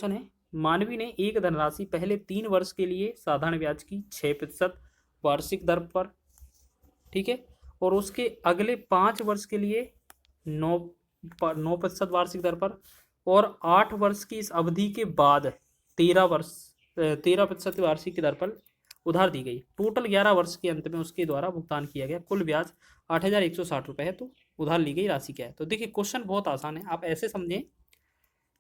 Question है, मानवी ने एक धनराशि पहले 3 वर्ष के लिए साधारण ब्याज की 6% वार्षिक दर पर, ठीक है, और उसके अगले 5 वर्ष के लिए 9% वार्षिक दर पर, और 8 वर्ष की इस अवधि के बाद 13% वार्षिक की दर पर उधार दी गई। टोटल 11 वर्ष के अंत में उसके द्वारा भुगतान किया गया कुल ब्याज 8,160 है। तो उधार ली गई राशि क्या है? तो देखिए क्वेश्चन बहुत आसान है, आप ऐसे समझें।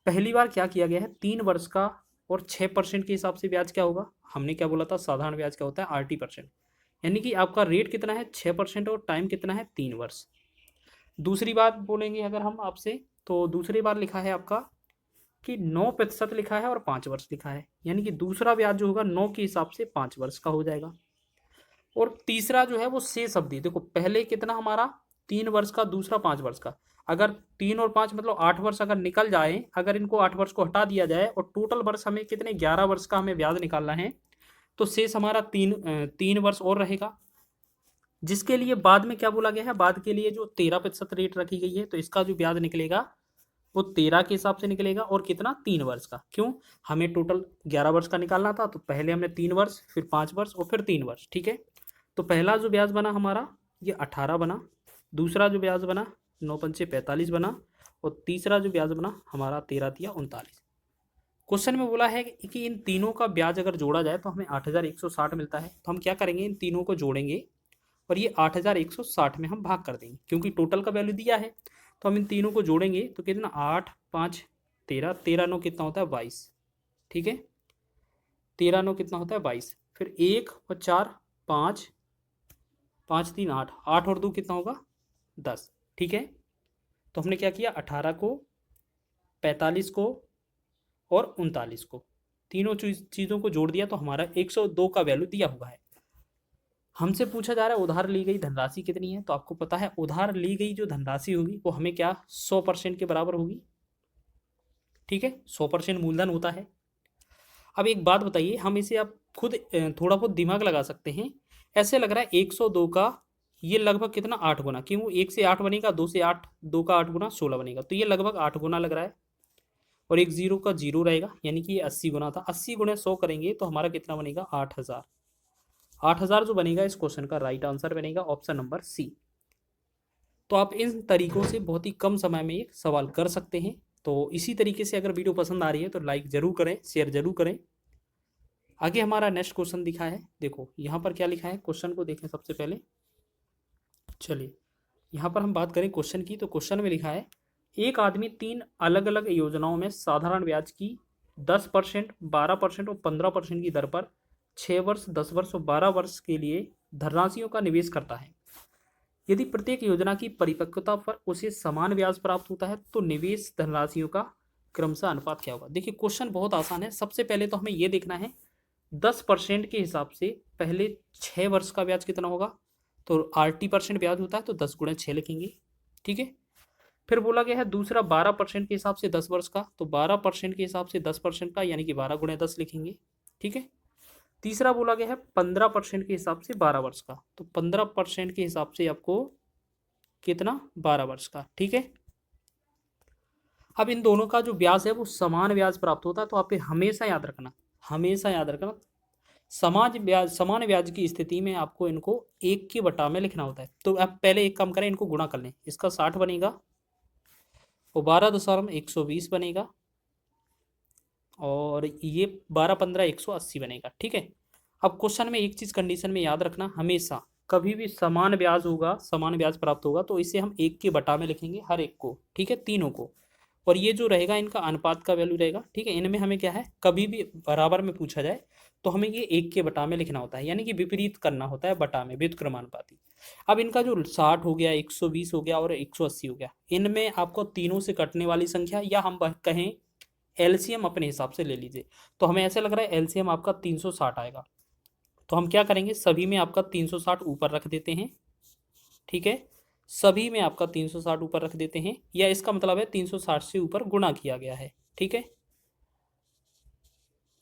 पहली बार क्या किया गया है, 3 वर्ष का और 6% के हिसाब से ब्याज क्या होगा, हमने क्या बोला था, साधारण ब्याज क्या होता है, RT%, यानी कि आपका रेट कितना है 6% और टाइम कितना है 3 वर्ष। दूसरी बात बोलेंगे अगर हम आपसे, तो दूसरी बार लिखा है आपका कि 9% लिखा है और 5 वर्ष लिखा है, यानी कि दूसरा ब्याज जो होगा 9 के हिसाब से 5 वर्ष का हो जाएगा। और तीसरा जो है वो शेष अवधि, देखो पहले कितना हमारा 3 वर्ष का, दूसरा 5 वर्ष का, अगर 3 और 5 मतलब 8 वर्ष अगर निकल जाए, अगर इनको 8 वर्ष को हटा दिया जाए और टोटल वर्ष हमें कितने 11 वर्ष का हमें ब्याज निकालना है, तो शेष हमारा 3 वर्ष और रहेगा, जिसके लिए बाद में क्या बोला गया है, बाद के लिए जो 13% रेट रखी गई है, तो इसका जो ब्याज निकलेगा वो 13 के हिसाब से निकलेगा, और कितना 3 वर्ष का। क्यों, हमें टोटल 11 वर्ष का निकालना था, तो पहले हमने 3 वर्ष, फिर 5 वर्ष और फिर 3 वर्ष, ठीक है। तो पहला जो ब्याज बना हमारा ये 18 बना, दूसरा जो ब्याज बना 9×5 45 बना, और तीसरा जो ब्याज बना हमारा 13×3 39। क्वेश्चन में बोला है कि इन तीनों का ब्याज अगर जोड़ा जाए तो हमें 8,160 मिलता है। तो हम क्या करेंगे, इन तीनों को जोड़ेंगे और ये 8,160 में हम भाग कर देंगे, क्योंकि टोटल का वैल्यू दिया है। तो हम इन तीनों को जोड़ेंगे तो कितना, 8 5 13, 13 9 कितना होता है 22, ठीक है, 13 9 कितना होता है 22, फिर 1 और 4 5, 5 3 8, 8 और 2 कितना होगा 10, ठीक है। तो हमने क्या किया, 18 को, 45 को और 39 को, तीनों चीज़ों को जोड़ दिया, तो हमारा 102 का वैल्यू दिया हुआ है। हमसे पूछा जा रहा है उधार ली गई धनराशि कितनी है, तो आपको पता है उधार ली गई जो धनराशि होगी वो हमें क्या 100% के बराबर होगी, ठीक है, 100% मूलधन होता है। अब एक बात बताइए, हम इसे आप खुद थोड़ा बहुत दिमाग लगा सकते हैं। ऐसे लग रहा है 102 का ये लगभग कितना 8 गुना, क्यों 1 से 8 बनेगा, 2 से 8, 2 का 8 गुना 16 बनेगा, तो ये लगभग 8 गुना लग रहा है। और एक जीरो का जीरो रहेगा, यानी कि ये 80 गुना था, 80 गुणे 100 करेंगे तो हमारा कितना बनेगा 8,000। 8,000 जो बनेगा इस क्वेश्चन का राइट आंसर बनेगा ऑप्शन नंबर सी। तो आप इन तरीकों से बहुत ही कम समय में एक सवाल कर सकते हैं। तो इसी तरीके से अगर वीडियो पसंद आ रही है तो लाइक जरूर करें, शेयर जरूर करें। आगे हमारा नेक्स्ट क्वेश्चन दिखा है, देखो यहाँ पर क्या लिखा है, क्वेश्चन को देखें सबसे पहले। चलिए यहाँ पर हम बात करें क्वेश्चन की, तो क्वेश्चन में लिखा है एक आदमी 3 अलग अलग योजनाओं में साधारण ब्याज की 10%, 12% और 15% की दर पर 6 वर्ष, 10 वर्ष और 12 वर्ष के लिए धनराशियों का निवेश करता है। यदि प्रत्येक योजना की परिपक्वता पर उसे समान ब्याज प्राप्त होता है तो निवेश धनराशियों का क्रमशः अनुपात क्या होगा। देखिए क्वेश्चन बहुत आसान है। सबसे पहले तो हमें यह देखना है 10% के हिसाब से पहले 6 वर्ष का ब्याज कितना होगा, तो RT% ब्याज होता है, तो 10 × 6 लिखेंगे, ठीक है। फिर बोला गया है दूसरा 12% के हिसाब से 10 वर्ष का, तो 12% के हिसाब से 10% का, यानी कि 12 × 10 लिखेंगे, ठीक है। तीसरा बोला गया है 15% के हिसाब से 12 वर्ष का, तो 15% के हिसाब से आपको कितना 12 वर्ष का, ठीक है। अब इन दोनों का जो ब्याज है वो समान ब्याज प्राप्त होता है, तो आप हमेशा याद रखना, हमेशा याद रखना, समान ब्याज की स्थिति में आपको इनको 1 के बटा में लिखना होता है। तो आप पहले एक काम करें, इनको गुणा कर लें, इसका 60 बनेगा और 12,120 बनेगा, और ये 12×15 180 बनेगा, ठीक है। अब क्वेश्चन में एक चीज़ कंडीशन में याद रखना, हमेशा कभी भी समान ब्याज होगा, समान ब्याज प्राप्त होगा, तो इसे हम 1 के बटा में लिखेंगे हर एक को, ठीक है, तीनों को। और ये जो रहेगा इनका अनुपात का वैल्यू रहेगा, ठीक है। इनमें हमें क्या है, कभी भी बराबर में पूछा जाए तो हमें ये 1 के बटा में लिखना होता है, यानी कि विपरीत करना होता है बटा में, व्युत्क्रमानुपाती। अब इनका जो 60 हो गया, 120 हो गया और 180 हो गया, इनमें आपको तीनों से कटने वाली संख्या, या हम कहें एलसीएम अपने हिसाब से ले लीजिए, तो हमें ऐसे लग रहा है एलसीएम आपका 360 आएगा। तो हम क्या करेंगे, सभी में आपका 360 ऊपर रख देते हैं, ठीक है, सभी में आपका 360 ऊपर रख देते हैं, या इसका मतलब है 360 से ऊपर गुणा किया गया है, ठीक है।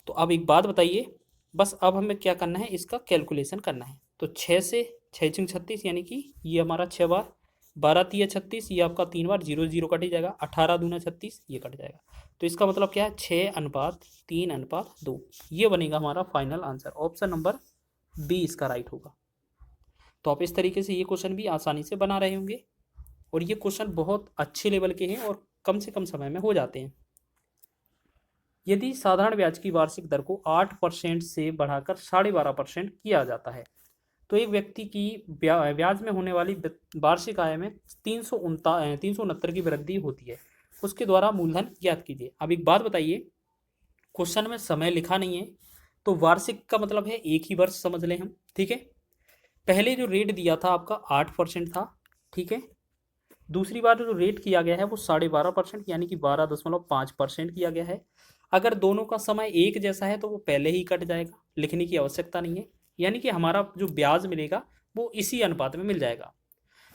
तो अब एक बात बताइए, बस अब हमें क्या करना है, इसका कैलकुलेशन करना है। तो 6 से 6 × 36, यानी कि ये हमारा 6 बार, 12 तिया 36, ये आपका 3 बार 0 0 कट ही जाएगा, 18 दूना 36, ये कट जाएगा। तो इसका मतलब क्या है, 6:3:2, ये बनेगा हमारा final answer. Option number B इसका राइट होगा। तो आप इस तरीके से ये क्वेश्चन भी आसानी से बना रहे होंगे, और ये क्वेश्चन बहुत अच्छे लेवल के हैं और कम से कम समय में हो जाते हैं। यदि साधारण ब्याज की वार्षिक दर को 8% से बढ़ाकर 12.5% किया जाता है, तो एक व्यक्ति की ब्याज में होने वाली वार्षिक आय में 369 की वृद्धि होती है, उसके द्वारा मूलधन ज्ञात कीजिए। अब एक बात बताइए, क्वेश्चन में समय लिखा नहीं है, तो वार्षिक का मतलब है एक ही वर्ष समझ लें हम, ठीक है। पहले जो रेट दिया था आपका 8% था, ठीक है। दूसरी बार जो रेट किया गया है वो 12.5% यानी कि 12.5% किया गया है। अगर दोनों का समय एक जैसा है तो वो पहले ही कट जाएगा, लिखने की आवश्यकता नहीं है, यानी कि हमारा जो ब्याज मिलेगा वो इसी अनुपात में मिल जाएगा।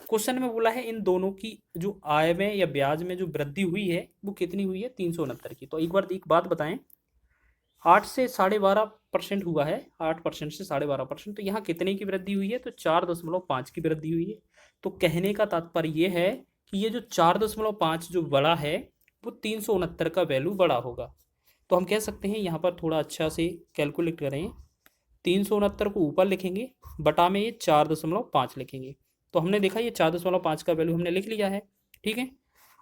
क्वेश्चन में बोला है इन दोनों की जो आय में या ब्याज में जो वृद्धि हुई है वो कितनी हुई है, 369 की। तो एक बात बताएं, 8 से 12.5% हुआ है, 8% से 12.5%, तो यहाँ कितने की वृद्धि हुई है, तो 4.5 की वृद्धि हुई है। तो कहने का तात्पर्य ये है कि ये जो 4.5 जो बड़ा है वो 369 का वैल्यू बड़ा होगा। तो हम कह सकते हैं यहाँ पर थोड़ा अच्छा से कैलकुलेट करें, 369 को ऊपर लिखेंगे, बटा में ये 4.5 लिखेंगे। तो हमने देखा ये 4.5 का वैल्यू हमने लिख लिया है, ठीक है।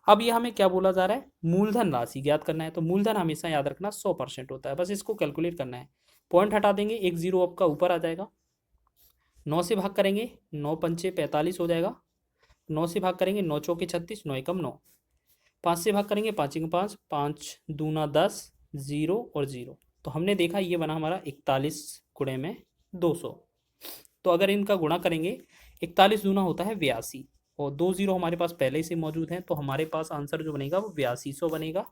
अब ये हमें क्या बोला जा रहा है, मूलधन राशि ज्ञात करना है। तो मूलधन हमेशा याद रखना 100% होता है, बस इसको कैलकुलेट करना है। पॉइंट हटा देंगे, एक जीरो आपका ऊपर आ जाएगा, 9 से भाग करेंगे, 9 पंचे 45 हो जाएगा, 9 से भाग करेंगे 9 चौके 36, 9 एकम 9, 5 से भाग करेंगे 5 एकम 5, 5 दूना 10, 0 और 0। तो हमने देखा ये बना हमारा 41 गुणे में 200। तो अगर इनका गुणा करेंगे, 41 दूना होता है 82 और 2 0 हमारे पास पहले से मौजूद हैं, तो हमारे पास आंसर जो बनेगा वो 8200 बनेगा।